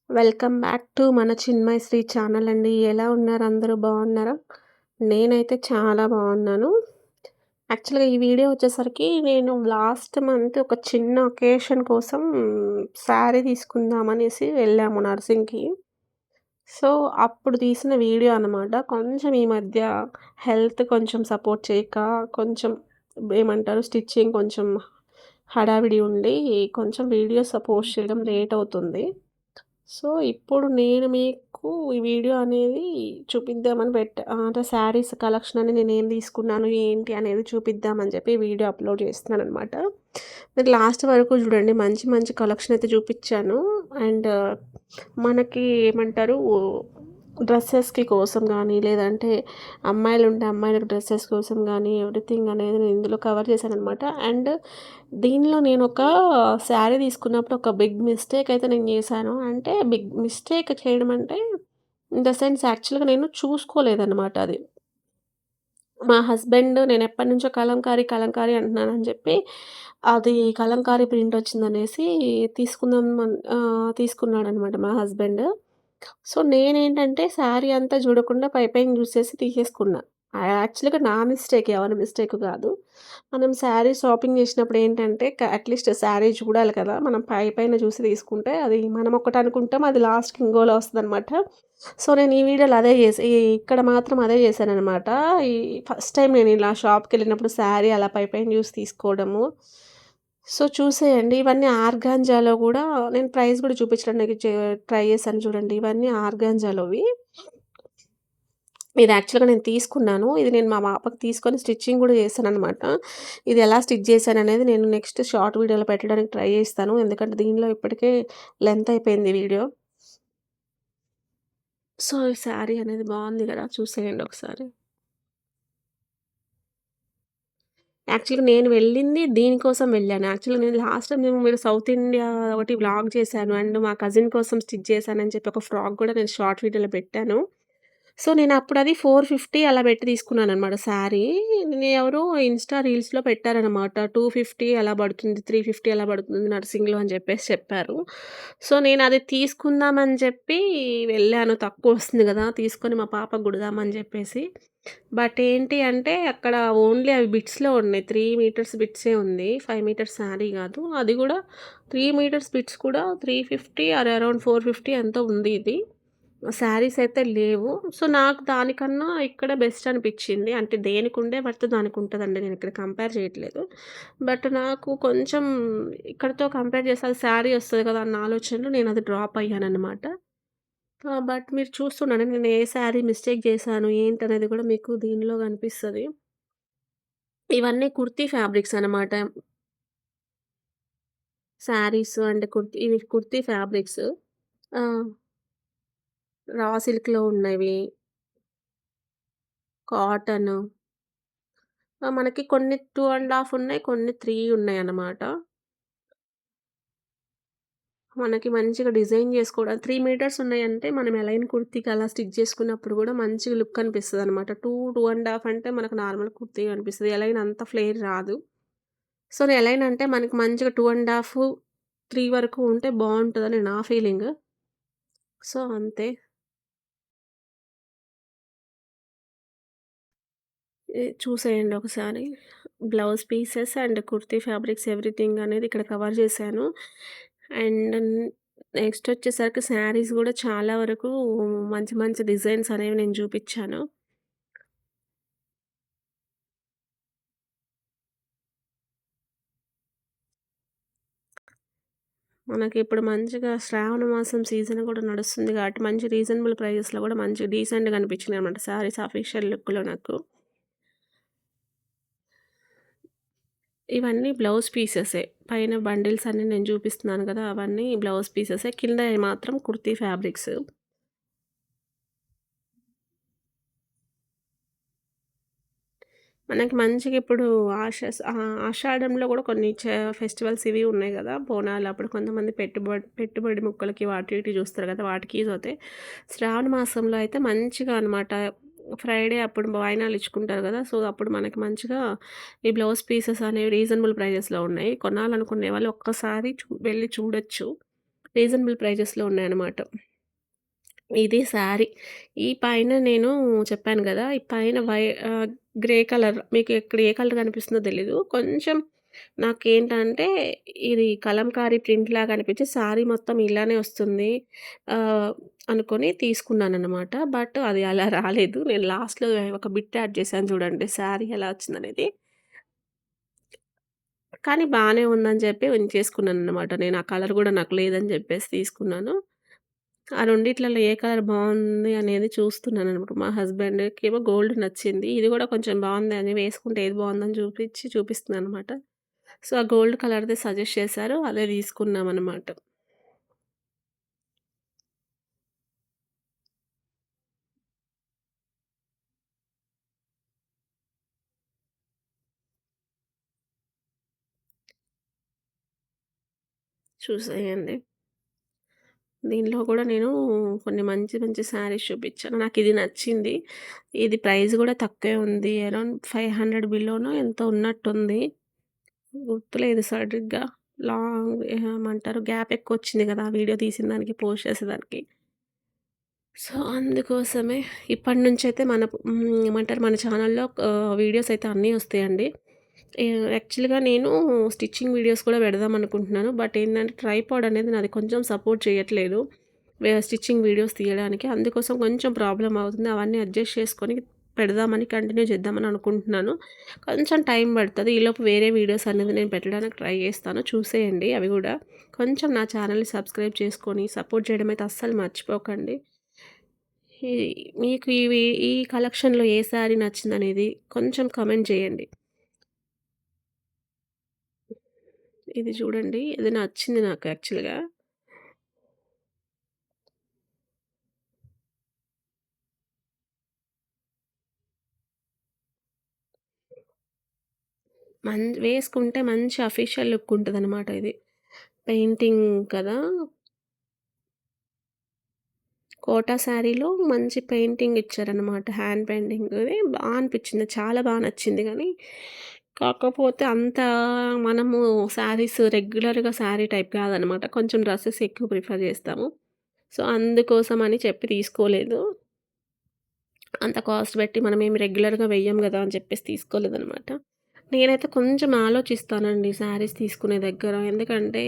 Welcome back to మన Chinmay Shri channel అండి. ఎలా ఉన్నారు? అందరూ బాగున్నారా? నేనైతే చాలా బాగున్నాను. యాక్చువల్‌గా ఈ వీడియో వచ్చేసరికి నేను లాస్ట్ మంత్ ఒక చిన్న ఒకేషన్ కోసం శారీ తీసుకుందామనేసి వెళ్ళాము నర్సింగ్‌కి. సో, అప్పుడు తీసిన వీడియో అనమాట. కొంచెం ఈ మధ్య హెల్త్ కొంచెం సపోర్ట్ చేయక, కొంచెం ఏమంటారు స్టిచ్చింగ్ కొంచెం హడావిడి ఉండి, కొంచెం వీడియోస్ పోస్ట్ చేయడం లేట్ అవుతుంది. సో, ఇప్పుడు నేను మీకు ఈ వీడియో అనేది చూపిద్దామని అంటే శారీస్ కలెక్షన్ అని నేనేం తీసుకున్నాను, ఏంటి అనేది చూపిద్దామని చెప్పి వీడియో అప్‌లోడ్ చేస్తున్నాననమాట. మీరు లాస్ట్ వరకు చూడండి. మంచి మంచి కలెక్షన్ అయితే చూపిచ్చాను. అండ్ మనకి ఏమంటారు డ్రెస్సెస్‌కి కోసం గానీ, లేదంటే అమ్మాయిలుంటే అమ్మాయిలకు డ్రెస్సెస్ కోసం గానీ, ఎవ్రీథింగ్ అనేది నేను ఇందులో కవర్ చేశాననమాట. అండ్ దీనిలో నేనొక శారీ తీసుకున్నప్పుడు ఒక బిగ్ మిస్టేక్ అయితే నేను చేశాను. అంటే బిగ్ మిస్టేక్ చేయడం అంటే, ఇన్ ద సెన్స్ యాక్చువల్‌గా నేను చూసుకోలేదనమాట అది. మా హస్బెండ్ నేనెప్పటినుంచో కలంకారీ, కలంకారీ అంటున్నానని చెప్పి, అది కలంకారీ ప్రింటొచ్చిందనేసి తీసుకున్నాడనమాట మా హస్బెండ్. సో, నేనేంటంటే శారీ అంతా చూడకుండా పైపైన చూసేసి తీసేసుకున్నా. యాక్చువల్‌గా నా మిస్టేకే, ఎవరి మిస్టేక్ కాదు. మనం శారీ షాపింగ్ చేసినప్పుడు ఏంటంటే అట్‌లీస్ట్ శారీ చూడాలి కదా! మనం పైపైన చూసి తీసుకుంటే అది మనం ఒకటి అనుకుంటాం. అది లాస్ట్‌కి ఇంగోలా వస్తదనమాట. సో, నేను ఈ వీడియోలో అదే చేసి ఇక్కడ మాత్రం అదే చేశాననమాట. ఈ ఫస్ట్ టైమ్ నేను ఇలా షాప్‌కెళ్ళినప్పుడు శారీ అలా పైపైన చూసి తీసుకోవడము. సో, చూసేయండి. ఇవన్నీ ఆర్గాంజాలో గూడా నేను ప్రైస్ గూడా చూపించడానికి ట్రై చేశాను చూడండి. ఇవన్నీ ఆర్గాంజాలోవి. ఇది యాక్చువల్‌గా నేను తీసుకున్నాను. ఇది నేను మా పాపకి తీసుకొని స్టిచ్చింగ్ గూడా చేశాననమాట. ఇది ఎలా స్టిచ్ చేశాననేది నేను నెక్స్ట్ షార్ట్ వీడియోలో పెట్టడానికి ట్రై చేస్తాను. ఎందుకంటే దీనిలో ఇప్పటికే లెంత్ అయిపోయింది వీడియో. సో, ఈ శారీ అనేది బావుంది గదా! చూసేయండి ఒకసారి. యాక్చువల్‌గా నేను వెళ్ళింది దీనికోసం వెళ్ళాను. యాక్చువల్‌గా నేను లాస్ట్ టైమ్ నేను మీరు సౌత్ ఇండియా ఒకటి వ్లాగ్ చేశాను. అండ్ మా కజిన్ కోసం స్టిచ్ చేశానని చెప్పి ఒక ఫ్రాక్ గూడా నేను షార్ట్ వీడియోలో పెట్టాను. సో, నేనప్పుడది 450 అలా పెట్టి తీసుకున్నాననమాట శారీ. ఎవరో ఇన్‌స్టా రీల్స్‌లో పెట్టారనమాట. 250 అలా పడుతుంది, 350 అలా పడుతుంది నర్సింగ్‌లో అని చెప్పేసి చెప్పారు. సో, నేనది తీసుకుందామని చెప్పి వెళ్ళాను. తక్కువొస్తుంది గదా! తీసుకొని మా పాపకు కుడదామని చెప్పేసి. బట్ ఏంటి అంటే అక్కడ ఓన్లీ అవి బిట్స్‌లో ఉన్నాయి. 3 మీటర్స్ బిట్సే ఉంది. 5 మీటర్స్ శారీ గాదు. అది గూడా 3 మీటర్స్ బిట్స్ కూడా 350 ఆర్ అరౌండ్ 450 ఎంతో ఉంది ఇది. శారీస్ అయితే లేవు. సో, నాకు దానికన్నా ఇక్కడ బెస్ట్ అనిపిచ్చింది. అంటే దేనికుండే వర్త్ దానికుంటదండి. నేనిక్కడ కంపేర్ చేయట్లేదు. బట్ నాకు కొంచెం ఇక్కడితో కంపేర్ చేస్తే అది శారీ ఒస్తది కదా! అన్న ఆలోచనలో నేనది డ్రాప్ అయ్యాననమాట. బట్ మీరు చూస్తుండండి నేను ఏ శారీ మిస్టేక్ చేశాను, ఏంటనేది కూడా మీకు దీనిలో కనిపిస్తది. ఇవన్నీ కుర్తీ ఫ్యాబ్రిక్స్ అనమాట. శారీస్ అండ్ ఇవి కుర్తీ ఫ్యాబ్రిక్స్. ఆ! రా సిల్క్‌లో ఉన్నవి, కాటను. మనకి కొన్ని 2 ½ ఉన్నాయి. కొన్ని 3 ఉన్నాయన్నమాట. మనకి మంచిగా డిజైన్ జేసుకోవడం 3 మీటర్స్ ఉన్నాయంటే, మనం ఎలైన్ కుర్తీకి అలా స్టిచ్ చేసుకున్నప్పుడు గూడా మంచిగా లుక్ కనిపిస్తదనమాట. 2 ½ అంటే మనకు నార్మల్ కుర్తీ కనిపిస్తది. ఎలైన్ అంత ఫ్లేర్ రాదు. సో, ఎలైన్ అంటే మనకి మంచిగా 2 ½ 3 వరకు ఉంటే బావుంటదని నా ఫీలింగ్. సో, అంతే. చూసేయండి ఒకసారి. Blouse pieces and kurti fabrics everything అనేది ఇక్కడ కవర్ చేశాను. అండ్ నెక్స్ట్ వచ్చేసరికి శారీస్ గూడా చాలా వరకు మంచి మంచి డిజైన్స్ అనేవి నేను చూపిచ్చాను. మనకిప్పుడు మంచిగా శ్రావణ మాసం సీజన్ కూడా నడుస్తుంది కాబట్టి మంచి రీజనబుల్ ప్రైజెస్‌లో కూడా మంచి డీసెంట్‌గా అనిపించినాయన్నమాట శారీస్ అఫీషియల్ లుక్‌లో నాకు. ఇవన్నీ బ్లౌజ్ పీసెసే. పైన బండిల్స్ అన్నీ నేను చూపిస్తున్నాను కదా! అవన్నీ బ్లౌజ్ పీసెసే. కింద మాత్రం కుర్తీ ఫ్యాబ్రిక్స్. మనకి మంచిగా ఇప్పుడు ఆషాఢంలో గూడా కొన్ని ఫెస్టివల్స్ ఇవి ఉన్నాయి గదా! బోనాలు అప్పుడు కొంతమంది పెట్టుబడి మొక్కలకి వాటి ఇటు చూస్తారు గదా! వాటికి యూజ్ అవుతాయి. శ్రావణ మాసంలో అయితే మంచిగా అనమాట. ఫ్రైడే అప్పుడు వాయినాలు ఇచ్చుకుంటారు గదా! సో, అప్పుడు మనకి మంచిగా ఈ బ్లౌజ్ పీసెస్ అనేవి రీజనబుల్ ప్రైజెస్‌లో ఉన్నాయి. కొనాలనుకునే వాళ్ళు ఒక్కసారి వెళ్లి చూడొచ్చు. రీజనబుల్ ప్రైజెస్‌లో ఉన్నాయన్నమాట. ఇది శారీ. ఈ పైన నేను చెప్పాను గదా! ఈ పైన గ్రే కలర్ మీకు ఇక్కడ ఏ కలర్ కనిపిస్తుందో తెలీదు. కొంచెం నాకేంటంటే ఇది కలంకారీ ప్రింట్‌లాగా అనిపించి శారీ మొత్తం ఇలానే వస్తుంది ఆహ్, అనుకోని తీసుకున్నాననమాట. బట్ అది అలా రాలేదు. నేను లాస్ట్‌లో ఒక బిట్ యాడ్ చేశాను చూడండి శారీ ఎలా వచ్చిందనేది. కానీ బానే ఉందని చెప్పి ఉంచేసుకున్నాననమాట. నేను ఆ కలర్ గూడా నాకు లేదని జెప్పేసి తీసుకున్నాను. ఆ రెండిట్లలో ఏ కలర్ బావుంది అనేది చూస్తున్నాననమాట. మా హస్బెండ్‌కేమో గోల్డ్ నచ్చింది. ఇది గూడా కొంచెం బావుంది అని వేసుకుంటే ఏది బావుందని చూపిస్తున్నాననమాట. సో, ఆ గోల్డ్ కలర్‌ది సజెస్ట్ చేశారు. అదే తీసుకున్నామనమాట. చూసేయండి. దీనిలో గూడా నేను కొన్ని మంచి మంచి శారీస్ చూపిచ్చాను. నాకిది నచ్చింది. ఇది ప్రైస్ గూడా తక్కువే ఉంది. అరౌండ్ 500 బిలోనో ఎంతో ఉన్నట్టుంది. గుర్తులేదు సరిగ్గా. ఏమంటారు గ్యాప్ ఎక్కువొచ్చింది గదా! ఆ వీడియో తీసిన దానికి, పోస్ట్ చేసేదానికి. సో, అందుకోసమే ఇప్పటి నుంచయితే ఏమంటారు మన ఛానల్‌లో వీడియోస్ అయితే అన్నీ వస్తాయండి. యాక్చువల్‌గా నేను స్టిచ్చింగ్ వీడియోస్ కూడా పెడదామనుకుంటున్నాను. బట్ ఏంటంటే ట్రైపాడ్ అనేది నాది కొంచెం సపోర్ట్ చేయట్లేదు. స్టిచ్చింగ్ వీడియోస్ తీయడానికి. అందుకోసం కొంచెం ప్రాబ్లమ్ అవుతుంది. అవన్నీ అడ్జస్ట్ చేసుకొని పెడదామని కంటిన్యూ చేద్దామని అనుకుంటున్నాను. కొంచెం టైం పడతది. ఈలోపు వేరే వీడియోస్ అనేది నేను పెట్టడానికి ట్రై చేస్తాను. చూసేయండి అవి గూడా. కొంచెం నా ఛానల్‌ని సబ్స్క్రైబ్ చేసుకొని సపోర్ట్ చేయడం అయితే అస్సలు మర్చిపోకండి. ఈ మీకు ఈ కలెక్షన్‌లో ఏ శారీ నచ్చిందనేది కొంచెం కామెంట్ చేయండి. ఇది చూడండి. ఇది నచ్చింది నాకు యాక్చువల్‌గా. వేసుకుంటే మంచి అఫీషియల్ లుక్ ఉంటదనమాట ఇది. పెయింటింగ్ కదా! కోటా శారీలో మంచి పెయింటింగ్ ఇచ్చారనమాట. హ్యాండ్ పెయింటింగ్‌ది అనిపించింది. చాలా నచ్చింది గానీ, కాకపోతే అంత మనము శారీస్ రెగ్యులర్‌గా శారీ టైప్ కాదనమాట. కొంచెం డ్రెసెస్ ఎక్కువ ప్రిఫర్ చేస్తాము. సో, అందుకోసమని చెప్పి తీసుకోలేదు. అంత కాస్ట్ పెట్టి మనమేమి రెగ్యులర్‌గా వెయ్యం గదా! అని చెప్పేసి తీసుకోలేదనమాట. నేనైతే కొంచెం ఆలోచిస్తానండి శారీస్ తీసుకునే దగ్గర. ఎందుకంటే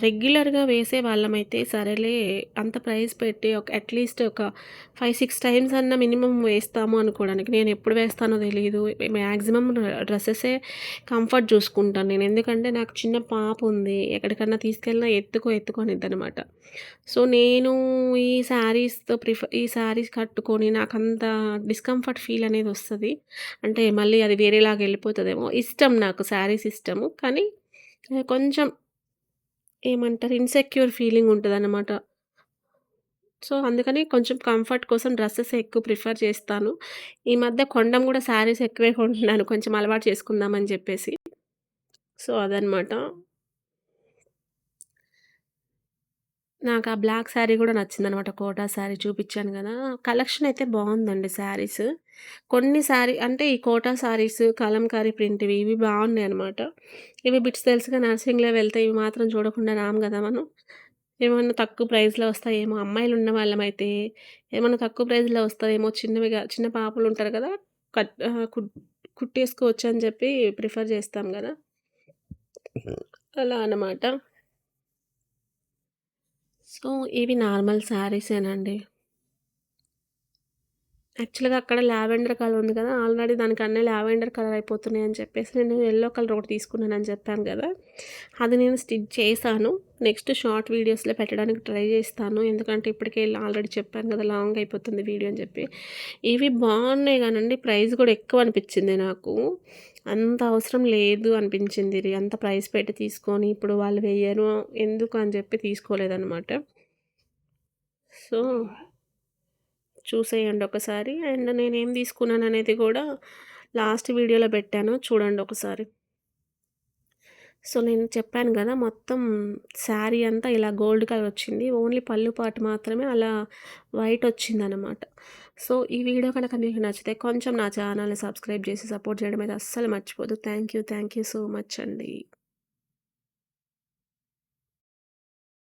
రెగ్యులర్‌గా వేసే వాళ్ళమైతే సరేలే అంత ప్రైస్ పెట్టి అట్‌లీస్ట్ ఒక 5, 6 టైమ్స్ అన్నా మినిమమ్ వేస్తాము అనుకోవడానికి. నేనెప్పుడు వేస్తానో తెలీదు. మాక్సిమం డ్రెసెసే కంఫర్ట్ చూసుకుంటాను నేను. ఎందుకంటే నాకు చిన్న పాప ఉంది. ఎక్కడికన్నా తీసుకెళ్ళినా ఎత్తుకో అనిద్దనమాట. సో, నేను ఈ శారీస్ కట్టుకొని నాకంత డిస్కంఫర్ట్ ఫీల్ అనేదొస్తది. అంటే మళ్ళీ అది వేరేలాగా ఎళ్ళిపోతదేమో. ఇష్టం నాకు శారీస్ ఇష్టము. కానీ కొంచెం ఏమంటారు ఇన్‌సెక్యూర్ ఫీలింగ్ ఉంటదనమాట. సో, అందుకని కొంచెం కంఫర్ట్ కోసం డ్రెసెసే ఎక్కువ ప్రిఫర్ చేస్తాను. ఈ మధ్య కొనడం గూడా శారీస్ ఎక్కువే కొంటున్నాను. కొంచెం అలవాటు చేసుకుందామని జెప్పేసి. సో, అదనమాట. నాకా బ్లాక్ శారీ గూడా నచ్చిందనమాట. కోటా శారీ చూపిచ్చాను గదా! కలెక్షన్ అయితే బావుందండి శారీస్. కొన్ని అంటే ఈ కోటా శారీస్, కలంకారీ ప్రింట్‌వి ఇవి బావున్నాయనమాట. ఇవి బిట్స్ తెలుసుగా నర్సింగ్‌లో వెళ్తే ఇవి మాత్రం చూడకుండా రాము గదా మనం. ఏమన్నా తక్కువ ప్రైస్‌లో వస్తాయేమో అమ్మాయిలున్న వాళ్ళమైతే ఏమన్నా తక్కువ ప్రైస్‌లో వస్తదేమో చిన్న పాపలుంటారు గదా! కట్ ఆహ్, కుట్ కుట్టేసుకోవచ్చని జెప్పి ప్రిఫర్ జేస్తాం గదా! అలా అనమాట. సో, ఇవి నార్మల్ శారీసేనండి. యాక్చువల్‌గా అక్కడ లావెండర్ కలర్ ఉంది కదా! ఆల్రెడీ దానికి అన్నీ లావెండర్ కలర్ అయిపోతున్నాయని చెప్పేసి నేను యెల్లో కలర్ ఒకటి తీసుకున్నానని చెప్పాను గదా! అది నేను స్టిచ్ చేశాను. నెక్స్ట్ షార్ట్ వీడియోస్‌లో పెట్టడానికి ట్రై చేస్తాను. ఎందుకంటే ఇప్పటికే ఆల్రెడీ చెప్పాను కదా! లాంగ్ అయిపోతుంది వీడియో అని చెప్పి. ఇవి బాగున్నాయి గానండి ప్రైస్ కూడా ఎక్కువ అనిపించింది నాకు. అంత అవసరం లేదు అనిపించింది. ఇది అంత ప్రైస్ పెట్టి తీసుకొని ఇప్పుడు వాళ్ళు వెయ్యరు ఎందుకు అని చెప్పి తీసుకోలేదనమాట. సో చూసేయండి ఒకసారి. అండ్ నేనేం తీసుకున్నాననేది గూడా లాస్ట్ వీడియోలో పెట్టాను. చూడండి ఒకసారి. సో, నేను చెప్పాను గదా! మొత్తం శారీ అంతా ఇలా గోల్డ్ కలర్ వచ్చింది. ఓన్లీ పళ్ళు పార్ట్ మాత్రమే అలా వైట్ వచ్చిందనమాట. సో, ఈ వీడియో కనుక మీకు నచ్చితే కొంచెం నా ఛానల్‌ని సబ్స్క్రైబ్ చేసి సపోర్ట్ చేయడం అయితే అస్సలు మర్చిపోద్దు. థ్యాంక్ యూ సో మచ్ అండి.